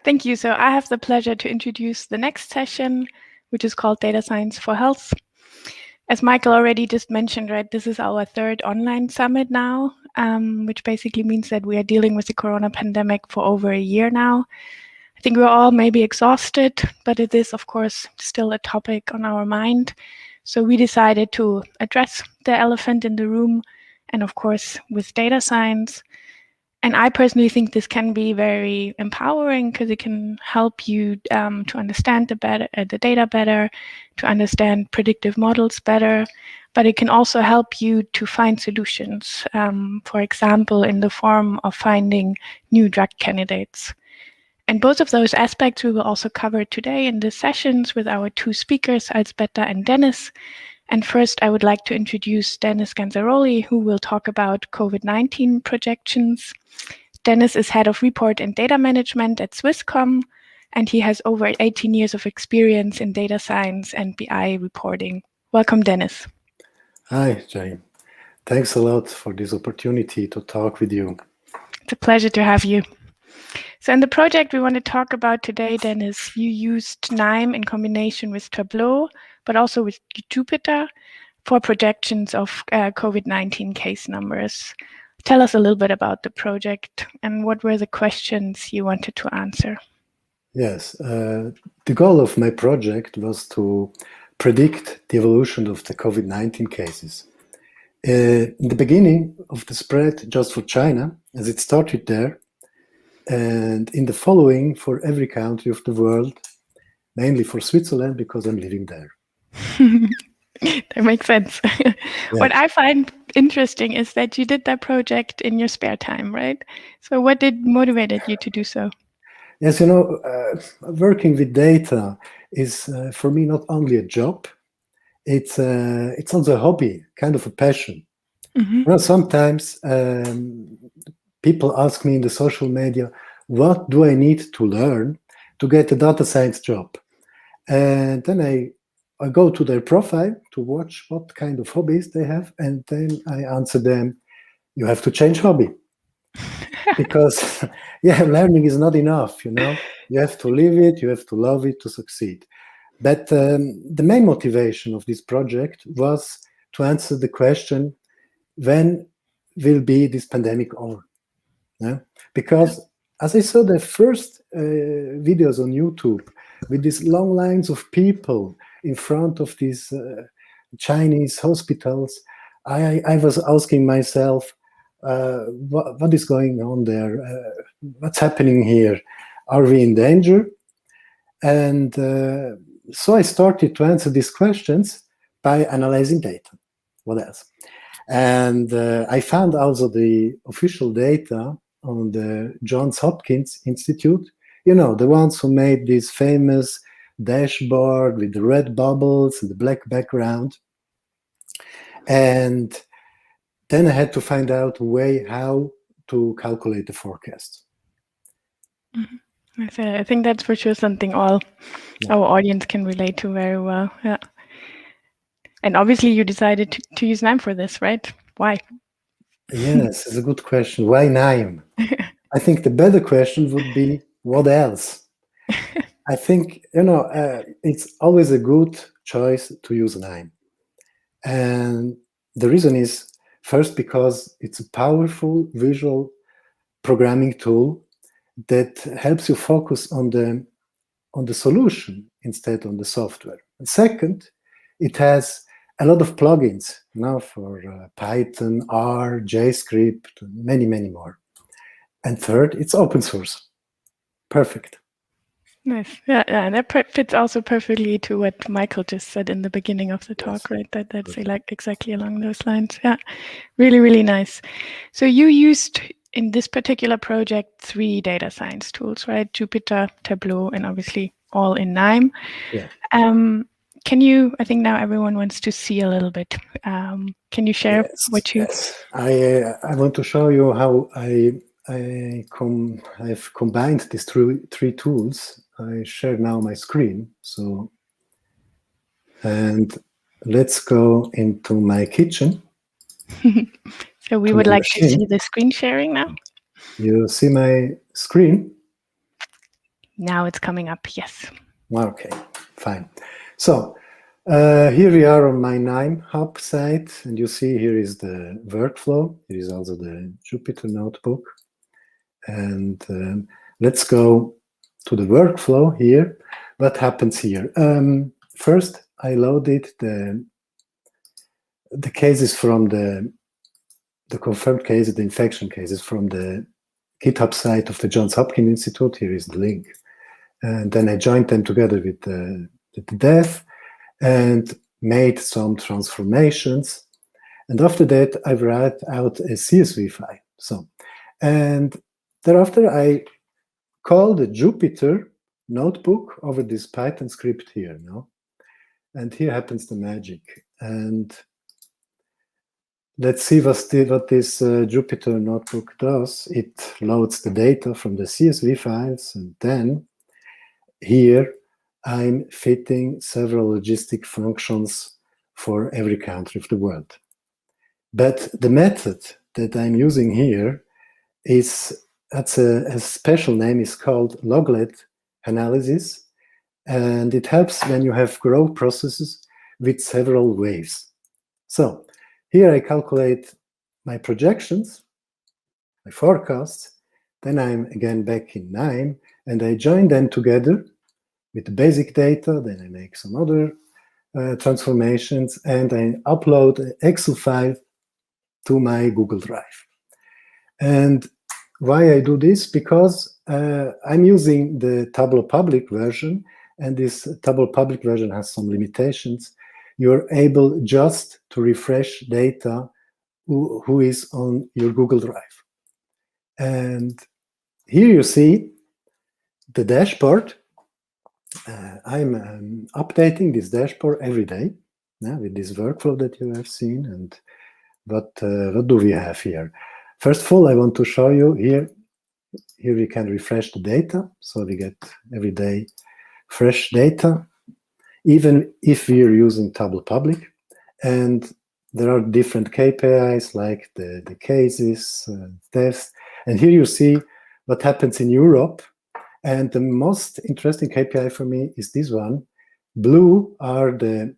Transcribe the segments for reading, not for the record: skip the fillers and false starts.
Thank you. So I have the pleasure to introduce the next session, which is called Data Science for Health. As Michael already just mentioned, right, this is our third online summit now, which basically means that we are dealing with the corona pandemic for over a year now. I think we're all maybe exhausted, but it is, of course, still a topic on our mind. So we decided to address the elephant in the room, and of course, with data science. And I personally think this can be very empowering because it can help you to understand the data better, to understand predictive models better, but it can also help you to find solutions, for example, in the form of finding new drug candidates. And both of those aspects we will also cover today in the sessions with our two speakers, Alsbeta and Dennis. And first, I would like to introduce Dennis Ganzaroli, who will talk about COVID-19 projections. Dennis is head of report and data management at Swisscom, and he has over 18 years of experience in data science and BI reporting. Welcome, Dennis. Hi, Jane. Thanks a lot for this opportunity to talk with you. It's a pleasure to have you. So in the project we want to talk about today, Dennis, you used Knime in combination with Tableau, but also with Jupyter for projections of COVID-19 case numbers. Tell us a little bit about the project and what were the questions you wanted to answer. Yes, the goal of my project was to predict the evolution of the COVID-19 cases. In the beginning of the spread just for China, as it started there, and in the following for every country of the world, mainly for Switzerland because I'm living there. That makes sense. Yeah. What I find interesting is that you did that project in your spare time, right? So what motivated you to do so? Yes, working with data is for me not only a job, it's also a hobby, kind of a passion. Mm-hmm. Sometimes people ask me in the social media, what do I need to learn to get a data science job? And then I go to their profile to watch what kind of hobbies they have, and then I answer them, you have to change hobby. Because, learning is not enough, You have to live it, you have to love it to succeed. But the main motivation of this project was to answer the question, when will be this pandemic over? Yeah? Because as I saw the first videos on YouTube with these long lines of people in front of these Chinese hospitals, I was asking myself, what is going on there? What's happening here? Are we in danger? And so I started to answer these questions by analyzing data. What else? And I found also the official data on the Johns Hopkins Institute, the ones who made this famous dashboard with the red bubbles and the black background. And then I had to find out a way how to calculate the forecast. Mm-hmm. I think that's for sure something our audience can relate to very well. Yeah. And obviously you decided to use Knime for this, right? Why? Yes, it's a good question. Why Knime? I think the better question would be, what else? I think, it's always a good choice to use Knime. And the reason is, first, because it's a powerful visual programming tool that helps you focus on the solution instead on the software. And second, it has a lot of plugins now for Python, R, JavaScript, many, many more. And third, it's open source. Perfect. Nice. Yeah, and that fits also perfectly to what Michael just said in the beginning of the talk, right? That's like exactly along those lines. Yeah, really, really nice. So you used in this particular project 3 data science tools, right? Jupyter, Tableau, and obviously all in Knime. Yeah. Can you, I think now everyone wants to see a little bit. Can you share what you... Yes. I want to show you how I've combined these three tools. I share now my screen. And let's go into my kitchen. So we would like to see the screen sharing now. You see my screen? Now it's coming up, yes. Okay, fine. So here we are on my Knime hub site, and you see here is the workflow. Here is also the Jupyter notebook. And let's go to the workflow here. What happens here? First, I loaded the cases from the confirmed cases, the infection cases from the GitHub site of the Johns Hopkins Institute. Here is the link. And then I joined them together with the dev and made some transformations. And after that, I write out a CSV file. So, and thereafter, I call the Jupyter notebook over this Python script here. No? And here happens the magic. And let's see what this Jupyter notebook does. It loads the data from the CSV files, and then here I'm fitting several logistic functions for every country of the world. But the method that I'm using here is, that's a special name, is called Loglet-analysis, and it helps when you have growth processes with several waves. So here I calculate my projections, my forecasts, then I'm again back in Knime, and I join them together with the basic data, then I make some other transformations, and I upload an Excel file to my Google Drive. And why I do this? Because I'm using the Tableau public version, and this Tableau public version has some limitations. You're able just to refresh data who is on your Google Drive. And here you see the dashboard. I'm updating this dashboard every day with this workflow that you have seen. And what do we have here? First of all, I want to show you here. Here we can refresh the data, so we get every day fresh data, even if we are using Tableau public. And there are different KPIs like the cases, deaths. And here you see what happens in Europe. And the most interesting KPI for me is this one. Blue are the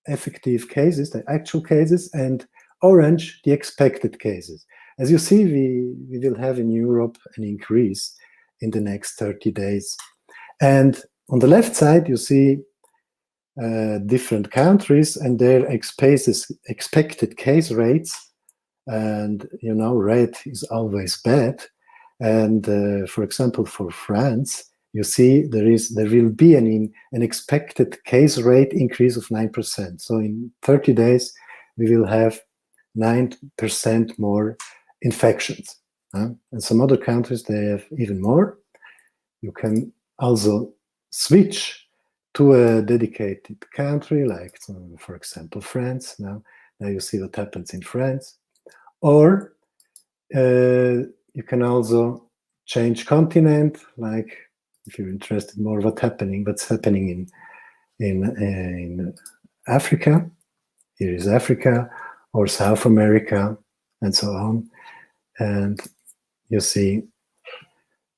effective cases, the actual cases, and orange, the expected cases. As you see, we will have in Europe an increase in the next 30 days. And on the left side, you see different countries and their expected case rates. And, you know, red is always bad. And for example, for France, you see there will be an expected case rate increase of 9%. So in 30 days, we will have 9% more infections. And some other countries, they have even more. You can also switch to a dedicated country, like, for example, France. Now you see what happens in France. Or you can also change continent, like if you're interested more what's happening in Africa. Here is Africa or South America and so on. And you see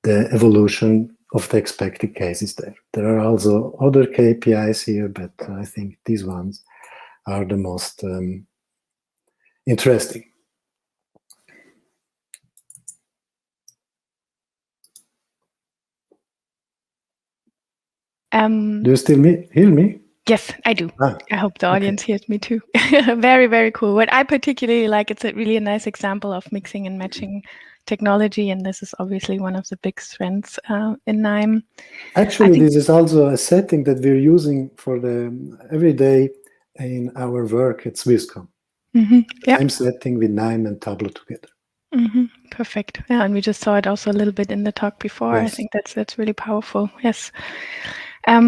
the evolution of the expected cases there. There are also other KPIs here, but I think these ones are the most interesting. Do you still hear me? Yes, I do. I hope the audience hears me too. Very, very cool. What I particularly like, it's really a nice example of mixing and matching technology, and this is obviously one of the big strengths in Knime. Actually, this is also a setting that we're using for the every day in our work at Swisscom. Same setting with Knime and Tableau together. Perfect. Yeah, and we just saw it also a little bit in the talk before. Yes. I think that's really powerful. Yes.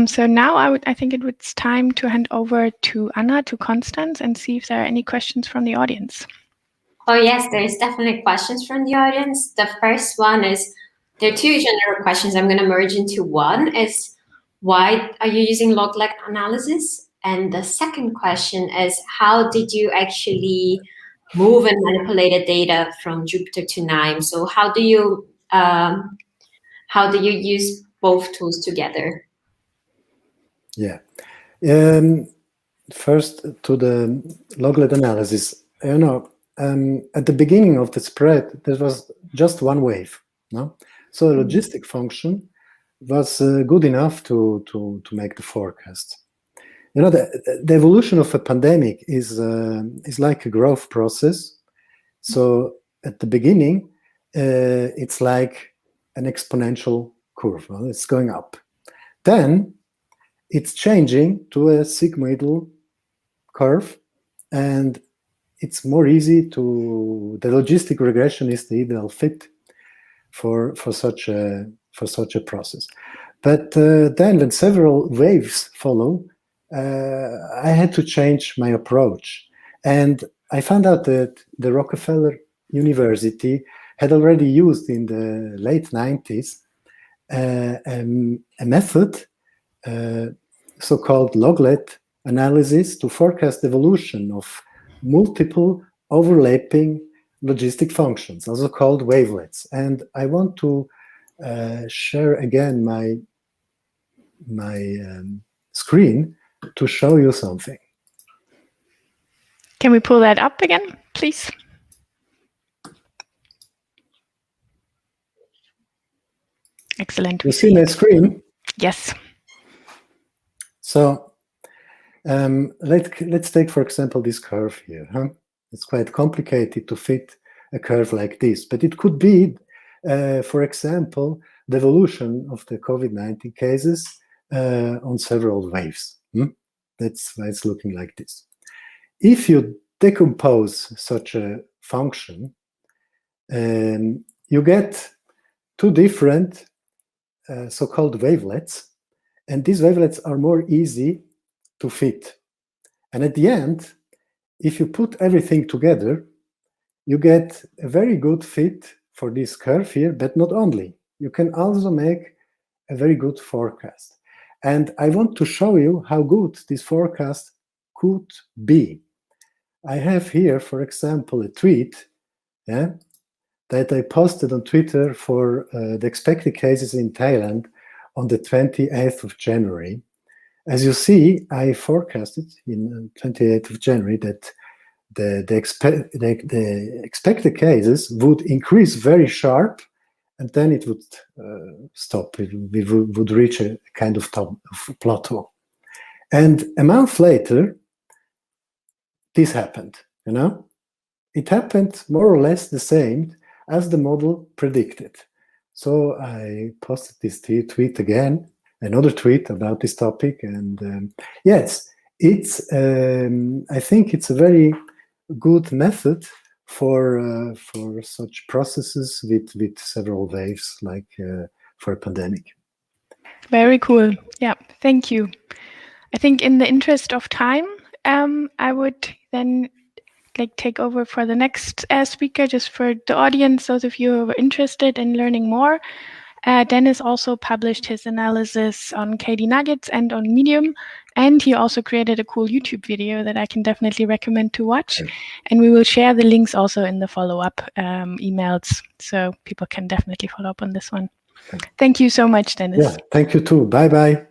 So now I think it's time to hand over to Anna, to Constance, and see if there are any questions from the audience. Oh yes, there's definitely questions from the audience. The first one is, there are two general questions I'm going to merge into one. Is, why are you using Loglet-analysis? And the second question is, how did you actually move and manipulate data from Jupyter to Knime? So how do you use both tools together? Yeah. First, to the loglet analysis. At the beginning of the spread, there was just one wave. No, so a logistic function was good enough to make the forecast. The evolution of a pandemic is like a growth process. So at the beginning, it's like an exponential curve. Well, it's going up. Then it's changing to a sigmoidal curve, and it's more easy to. The logistic regression is the ideal fit for such a process. But then, when several waves follow, I had to change my approach, and I found out that the Rockefeller University had already used in the late 90s a method, so-called Loglet-analysis, to forecast the evolution of multiple overlapping logistic functions, also called wavelets. And I want to share again my screen to show you something. Can we pull that up again, please? Excellent. You see my screen? Yes. So let's take, for example, this curve here. It's quite complicated to fit a curve like this, but it could be, for example, the evolution of the COVID-19 cases on several waves. That's why it's looking like this. If you decompose such a function, you get two different so-called wavelets, and these wavelets are more easy to fit. And at the end, if you put everything together, you get a very good fit for this curve here, but not only. You can also make a very good forecast. And I want to show you how good this forecast could be. I have here, for example, a tweet that I posted on Twitter for the expected cases in Thailand on the 28th of January. As you see, I forecasted in 28th of January that the expected cases would increase very sharp, and then it would stop. We would reach a kind of top of plateau. And a month later, this happened. It happened more or less the same as the model predicted. So I posted this tweet again, another tweet about this topic, and yes, it's. I think it's a very good method for such processes with several waves, like for a pandemic. Very cool. Yeah, thank you. I think in the interest of time, I would then take over for the next speaker, just for the audience, those of you who are interested in learning more. Dennis also published his analysis on KDnuggets and on Medium, and he also created a cool YouTube video that I can definitely recommend to watch. Okay. And we will share the links also in the follow-up emails, so people can definitely follow up on this one. Okay. Thank you so much, Dennis. Yeah, thank you too. Bye-bye.